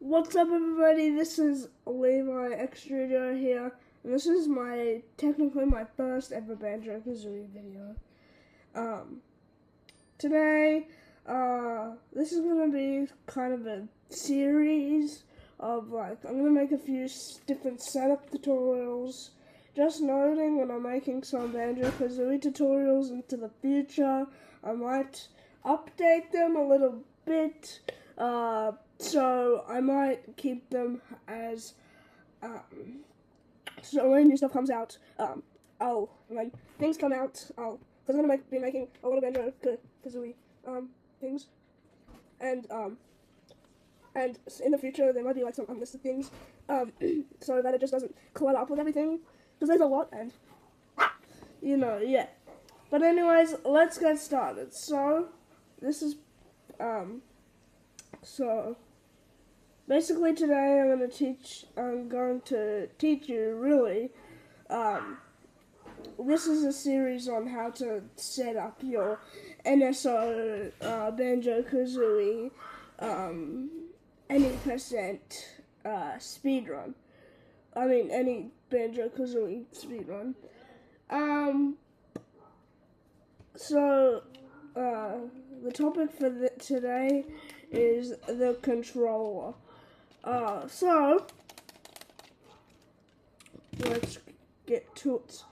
What's up, everybody? This is Levi Extruder here, and this is technically my first ever Banjo-Kazooie video. Today, this is gonna be kind of a series of I'm gonna make a few different setup tutorials. Just noting, when I'm making some Banjo-Kazooie tutorials into the future, I might update them a little bit. So I might keep them as, so when new stuff comes out, when things come out, because I'm gonna be making a lot of Banjo-Kazooie, things, and in the future there might be some unlisted things, so that it just doesn't clutter up with everything, because there's a lot, and, yeah. But anyways, let's get started. So, this is, so basically today I'm going to teach you really, this is a series on how to set up your NSO, Banjo-Kazooie, any percent, speedrun. I mean, any Banjo-Kazooie speedrun. So, the topic for today is the controller. So, let's get to it.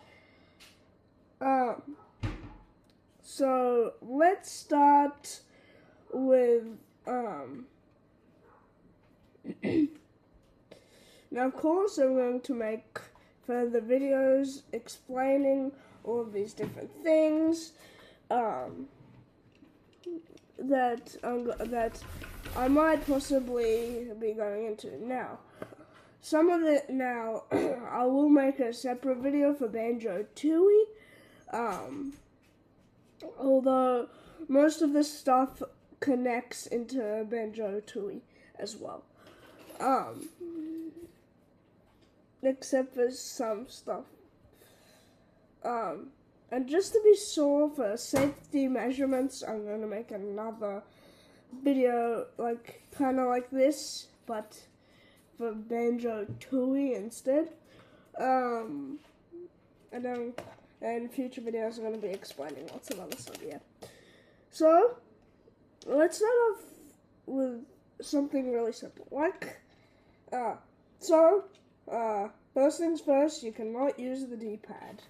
So, let's start with, now of course I'm going to make further videos explaining all of these different things, that I might possibly be going into now. Some of it now, I will make a separate video for Banjo-Tooie, although most of this stuff connects into Banjo-Tooie as well, except for some stuff. And just to be sure, for safety measurements, I'm going to make another video, kind of like this, but for Banjo-Tooie instead. And future videos are going to be explaining lots of other stuff, yeah. So, let's start off with something really simple, first things first, you cannot use the D-pad.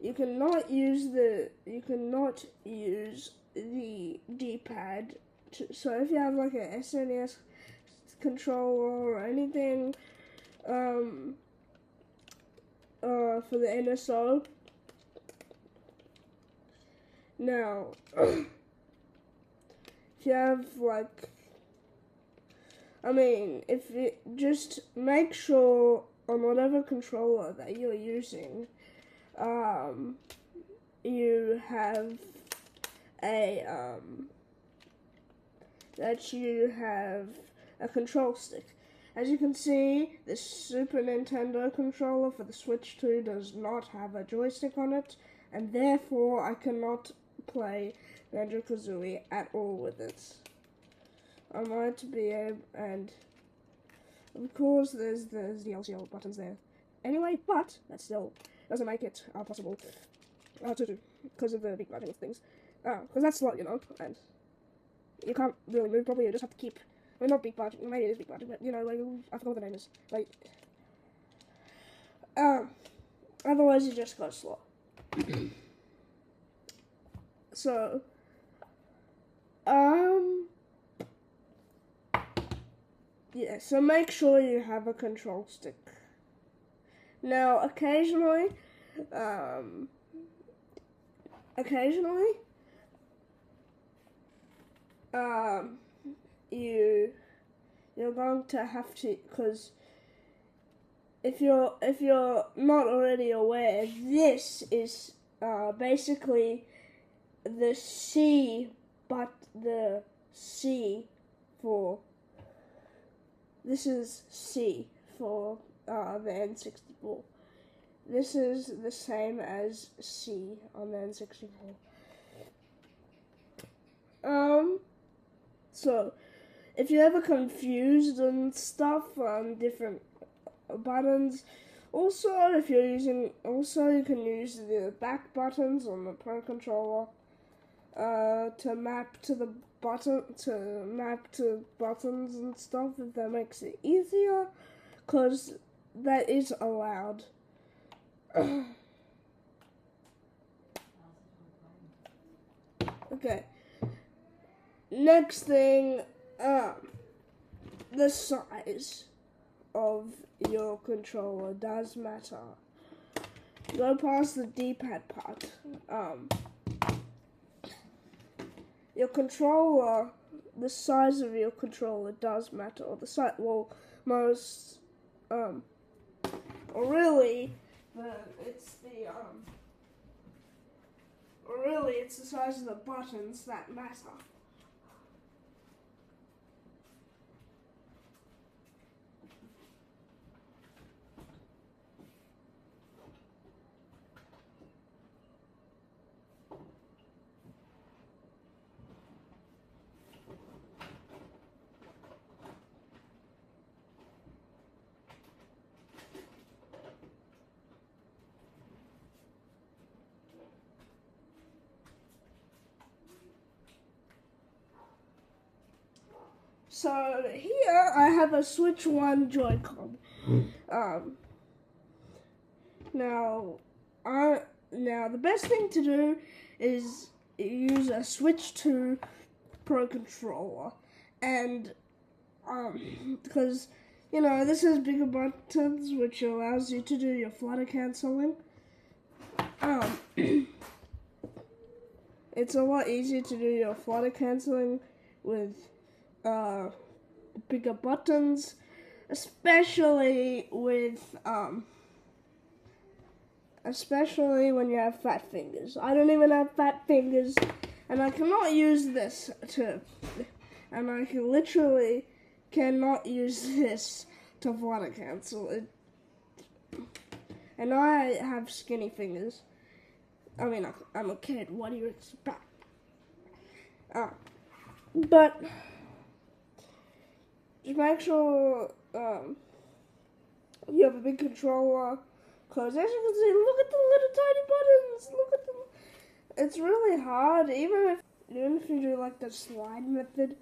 You cannot use the D-pad. So if you have like a SNES controller or anything, for the NSO. Now, if you have if you just make sure on whatever controller that you're using, you have a control stick. As you can see, the Super Nintendo controller for the Switch 2 does not have a joystick on it, and therefore I cannot play Banjo-Kazooie at all with it. I might be able, and of course there's the LCL buttons there. Anyway, but that still doesn't make it possible to do, because of the beat button of things. Because that's slow, and you can't really move properly, you just have to keep, not beat button, maybe it is beat button, but, I forgot what the name is. Otherwise you just go slow. So, yeah, so make sure you have a control stick. Now, occasionally, you're going to have to, because if you're not already aware, this is basically the C, but the C for, this is C for the N64. This is the same as C on the N64. So if you're ever confused and stuff on different buttons, also if you're using, you can use the back buttons on the Pro Controller to map to buttons and stuff, if that makes it easier, because that is allowed. Okay. Next thing, the size of your controller does matter. Go past the D-pad part. Your controller, the size of your controller does matter. Or the size, well, most, or really, it's the size of the buttons that matter. So here I have a Switch 1 Joy-Con. Now the best thing to do is use a Switch 2 Pro Controller, and because this has bigger buttons, which allows you to do your flutter cancelling. It's a lot easier to do your flutter cancelling with bigger buttons, especially when you have fat fingers. I don't even have fat fingers, and I cannot use this and I literally cannot use this to flutter cancel it. And I have skinny fingers. I mean, I'm a kid. What do you expect? But just make sure you have a big controller, because as you can see, look at the little tiny buttons. Look at them. It's really hard, even if you do like the slide method.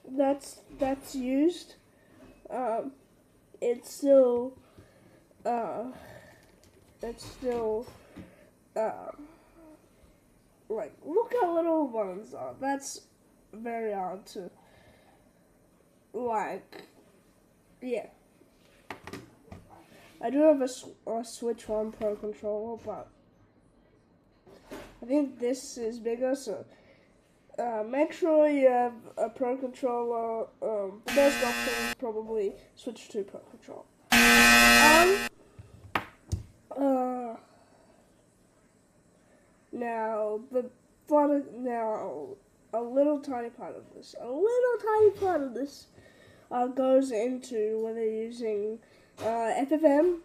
That's used. It's still like, look how little buttons are. That's very hard to, yeah. I do have a Switch 1 Pro Controller, but I think this is bigger, so make sure you have a Pro Controller. The best option is probably Switch 2 Pro Controller. Now, a little tiny part of this goes into whether you're using FFM,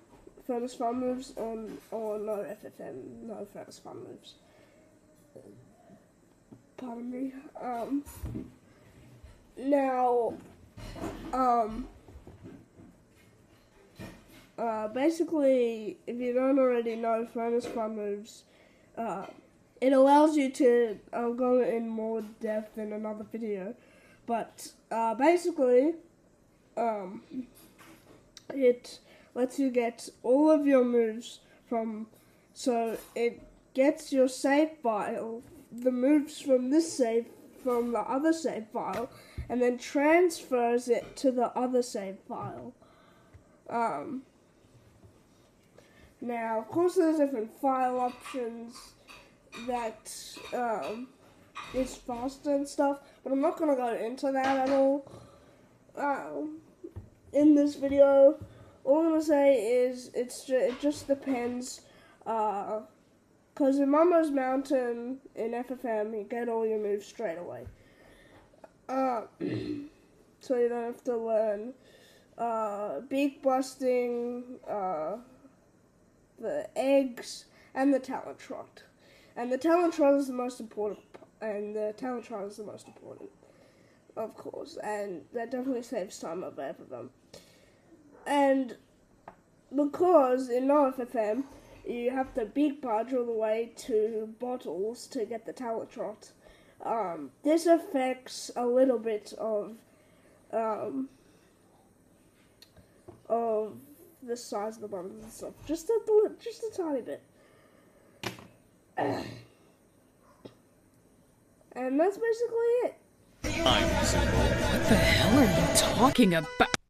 Furnace Fun Moves, or no FFM, no Furnace Fun Moves. Pardon me. Basically, if you don't already know Furnace Fun Moves, it allows you to, I'll go in more depth in another video, but basically, it lets you get all of your moves so it gets your save file, the moves from the other save file, and then transfers it to the other save file. Now, of course, there's different file options that is faster and stuff, but I'm not going to go into that at all in this video. All I'm going to say is it just depends, because in Mumbo's Mountain in FFM, you get all your moves straight away. So you don't have to learn beak busting, the eggs, and the talent trot. And the talent trot is the most important. of course, and that definitely saves time of both of them. And because in OFFM, you have to big barge all the way to Bottles to get the Talatrot. This affects a little bit of the size of the buttons and stuff. Just a tiny bit. And that's basically it. What the hell are you talking about?